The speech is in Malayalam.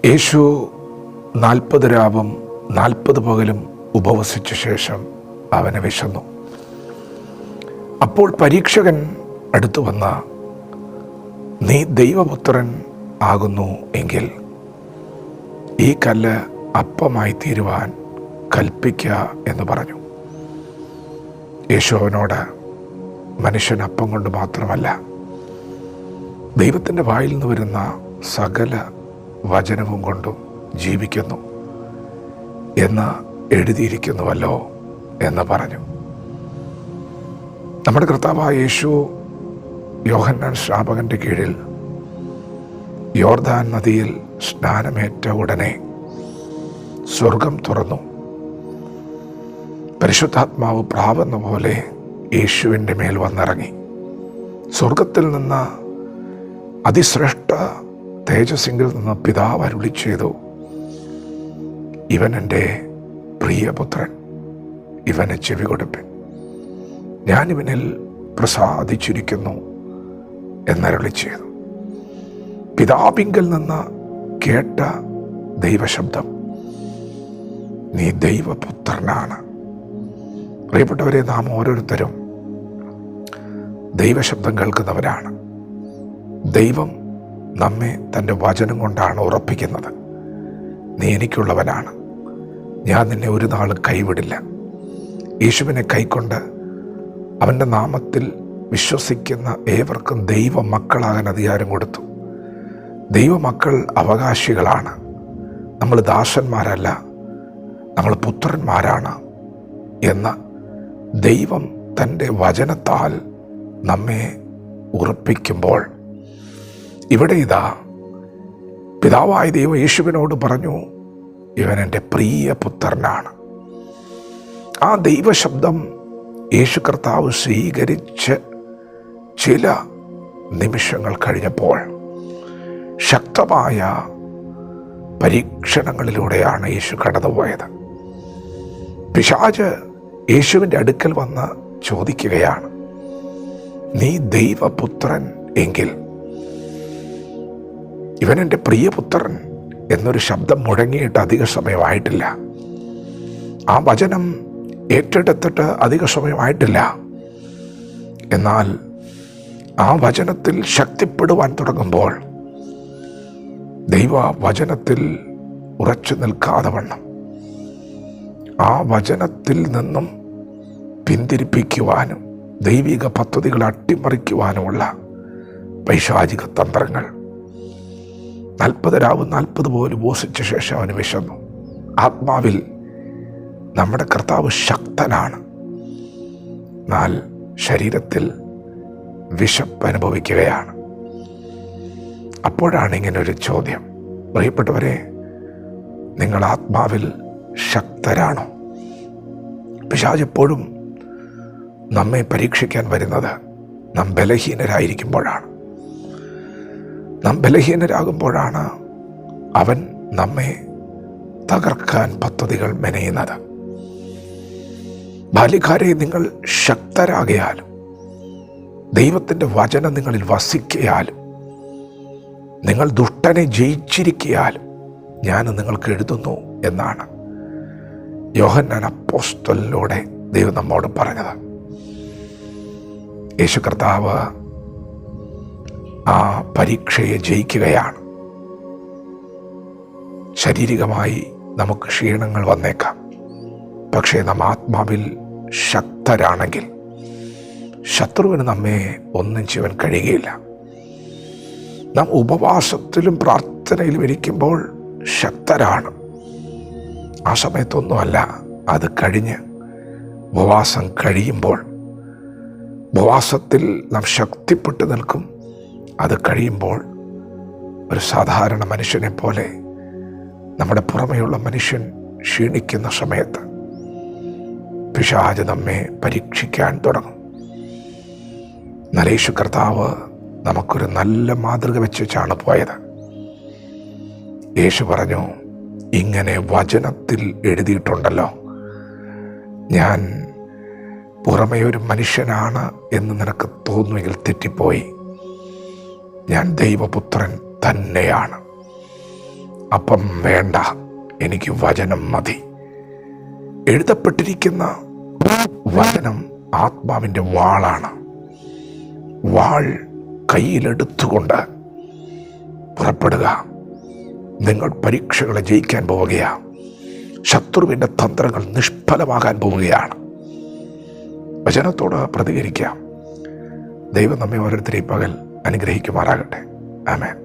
യേശു 40 രാവും 40 പകലും ഉപവസിച്ച ശേഷം അവന് വിശന്നു. അപ്പോൾ പരീക്ഷകൻ അടുത്തു വന്ന, നീ ദൈവപുത്രൻ ആകുന്നു എങ്കിൽ ഈ കല്ല് അപ്പമായി തീരുവാൻ കൽപ്പിക്ക എന്ന് പറഞ്ഞു. യേശു അവനോട്, മനുഷ്യൻ അപ്പം കൊണ്ട് മാത്രമല്ല ദൈവത്തിൻ്റെ വായിൽ നിന്ന് വരുന്ന സകല വചനവും കൊണ്ടും ജീവിക്കുന്നു എന്ന് എഴുതിയിരിക്കുന്നുവല്ലോ എന്ന് പറഞ്ഞു. നമ്മുടെ കർത്താവായ യേശു യോഹന്നാൻ സ്നാപകൻ്റെ കീഴിൽ യോർദാൻ നദിയിൽ സ്നാനമേറ്റ ഉടനെ സ്വർഗം തുറന്നു. പരിശുദ്ധാത്മാവ് പ്രാവെന്ന പോലെ യേശുവിൻ്റെ മേൽ വന്നിറങ്ങി. സ്വർഗത്തിൽ നിന്ന് അതിശ്രേഷ്ഠ തേജസ്സിങ്കിൽ നിന്ന് പിതാവ് അരുളി ചെയ്തു, ഇവൻ എൻ്റെ പ്രിയപുത്രൻ, ഇവന് ചെവി കൊടുപ്പിൻ, ഞാനിവനിൽ പ്രസാദിച്ചിരിക്കുന്നു എന്നരുളി ചെയ്തു. പിതാവിങ്കൽ നിന്ന് കേട്ട ദൈവശബ്ദം, നീ ദൈവപുത്രനാണ്. പ്രിയപ്പെട്ടവരെ, നാം ഓരോരുത്തരും ദൈവശബ്ദം കേൾക്കുന്നവരാണ്. ദൈവം നമ്മെ തൻ്റെ വചനം കൊണ്ടാണ് ഉറപ്പിക്കുന്നത്. നീ എനിക്കുള്ളവനാണ്, ഞാൻ നിന്നെ ഒരു നാൾ കൈവിടില്ല. യേശുവിനെ കൈക്കൊണ്ട് അവൻ്റെ നാമത്തിൽ വിശ്വസിക്കുന്ന ഏവർക്കും ദൈവ മക്കളാകാൻ അധികാരം കൊടുത്തു. ദൈവമക്കൾ അവകാശികളാണ്. നമ്മൾ ദാസന്മാരല്ല, നമ്മൾ പുത്രന്മാരാണ് എന്ന് ദൈവം തൻ്റെ വചനത്താൽ നമ്മെ ഉറപ്പിക്കുമ്പോൾ, ഇവിടെ ഇതാ പിതാവായ ദൈവം യേശുവിനോട് പറഞ്ഞു, ഇവൻ എൻ്റെ പ്രിയ പുത്രനാണ്. ആ ദൈവശബ്ദം യേശു കർത്താവ് സ്വീകരിച്ച് ചില നിമിഷങ്ങൾ കഴിഞ്ഞപ്പോൾ ശക്തമായ പരീക്ഷണങ്ങളിലൂടെയാണ് യേശു കടന്നുപോയത്. പിശാച് യേശുവിൻ്റെ അടുക്കൽ വന്ന് ചോദിക്കുകയാണ്, നീ ദൈവപുത്രൻ എങ്കിൽ, ഇവൻ എൻ്റെ പ്രിയപുത്രൻ എന്നൊരു ശബ്ദം മുഴങ്ങിയിട്ട് അധിക സമയമായിട്ടില്ല. ആ വചനം ഏറ്റെടുത്തിട്ട് അധിക സമയമായിട്ടില്ല. എന്നാൽ ആ വചനത്തിൽ ശക്തിപ്പെടുവാൻ തുടങ്ങുമ്പോൾ ദൈവ വചനത്തിൽ ഉറച്ചു നിൽക്കാതെ വണ്ണം ആ വചനത്തിൽ നിന്നും പിന്തിരിപ്പിക്കുവാനും ദൈവിക പദ്ധതികൾ അട്ടിമറിക്കുവാനുമുള്ള പൈശാചിക തന്ത്രങ്ങൾ. 40 രാവും 40 പോലും ഉപവസിച്ച ശേഷം അവന് വിശന്നു. ആത്മാവിൽ നമ്മുടെ കർത്താവ് ശക്തനാണ്, എന്നാൽ ശരീരത്തിൽ വിശപ്പ് അനുഭവിക്കുകയാണ്. അപ്പോഴാണ് ഇങ്ങനൊരു ചോദ്യം. പ്രിയപ്പെട്ടവരെ, നിങ്ങൾ ആത്മാവിൽ ശക്തരാണോ? പിശാച് എപ്പോഴും നമ്മെ പരീക്ഷിക്കാൻ വരുന്നത് നാം ബലഹീനരായിരിക്കുമ്പോഴാണ്. നാം ബലഹീനരാകുമ്പോഴാണ് അവൻ നമ്മെ തകർക്കാൻ പദ്ധതികൾ മെനയുന്നത്. ബാല്യക്കാരെ, നിങ്ങൾ ശക്തരാകയാലും ദൈവത്തിൻ്റെ വചനം നിങ്ങളിൽ വസിക്കയാലും നിങ്ങൾ ദുഷ്ടനെ ജയിച്ചിരിക്കയാലും ഞാൻ നിങ്ങൾക്ക് എഴുതുന്നു എന്നാണ് യോഹന്നാൻ അപ്പോസ്തലനിലൂടെ ദൈവം നമ്മോട് പറഞ്ഞത്. യേശു കർത്താവ് ആ പരീക്ഷയെ ജയിക്കുകയാണ്. ശാരീരികമായി നമുക്ക് ക്ഷീണങ്ങൾ വന്നേക്കാം, പക്ഷേ നാം ആത്മാവിൽ ശക്തരാണെങ്കിൽ ശത്രുവിന് നമ്മെ ഒന്നും ചെയ്യാൻ കഴിയുകയില്ല. നാം ഉപവാസത്തിലും പ്രാർത്ഥനയിലും ഇരിക്കുമ്പോൾ ശക്തരാണ്. ആ സമയത്തൊന്നുമല്ല, അത് കഴിഞ്ഞ് ഉപവാസം കഴിയുമ്പോൾ ഉപവാസത്തിൽ നാം ശക്തിപ്പെട്ടു നിൽക്കും. അത് കഴിയുമ്പോൾ ഒരു സാധാരണ മനുഷ്യനെ പോലെ നമ്മുടെ പുറമെയുള്ള മനുഷ്യൻ ക്ഷീണിക്കുന്ന സമയത്ത് പിശാച് നമ്മെ പരീക്ഷിക്കാൻ തുടങ്ങും. എന്നാൽ യേശു കർത്താവ് നമുക്കൊരു നല്ല മാതൃക വെച്ചാണ് പോയത്. യേശു പറഞ്ഞു, ഇങ്ങനെ വചനത്തിൽ എഴുതിയിട്ടുണ്ടല്ലോ, ഞാൻ പുറമേ ഒരു മനുഷ്യനാണ് എന്ന് നിനക്ക് തോന്നുമെങ്കിൽ തെറ്റിപ്പോയി. ഞാൻ ദൈവപുത്രൻ തന്നെയാണ്. അപ്പം വേണ്ട, എനിക്ക് വചനം മതി. എഴുതപ്പെട്ടിരിക്കുന്ന വചനം ആത്മാവിൻ്റെ വാളാണ്. വാൾ കയ്യിലെടുത്തുകൊണ്ട് പുറപ്പെടുക. നിങ്ങൾ പരീക്ഷകളെ ജയിക്കാൻ പോവുകയാണ്. ശത്രുവിൻ്റെ തന്ത്രങ്ങൾ നിഷ്ഫലമാകാൻ പോവുകയാണ്. വചനത്തോട് പ്രതികരിക്കാം. ദൈവം നമ്മെ ഓരോരുത്തരെയും പകൽ അനുഗ്രഹിക്കുമാറാകട്ടെ. ആമേൻ.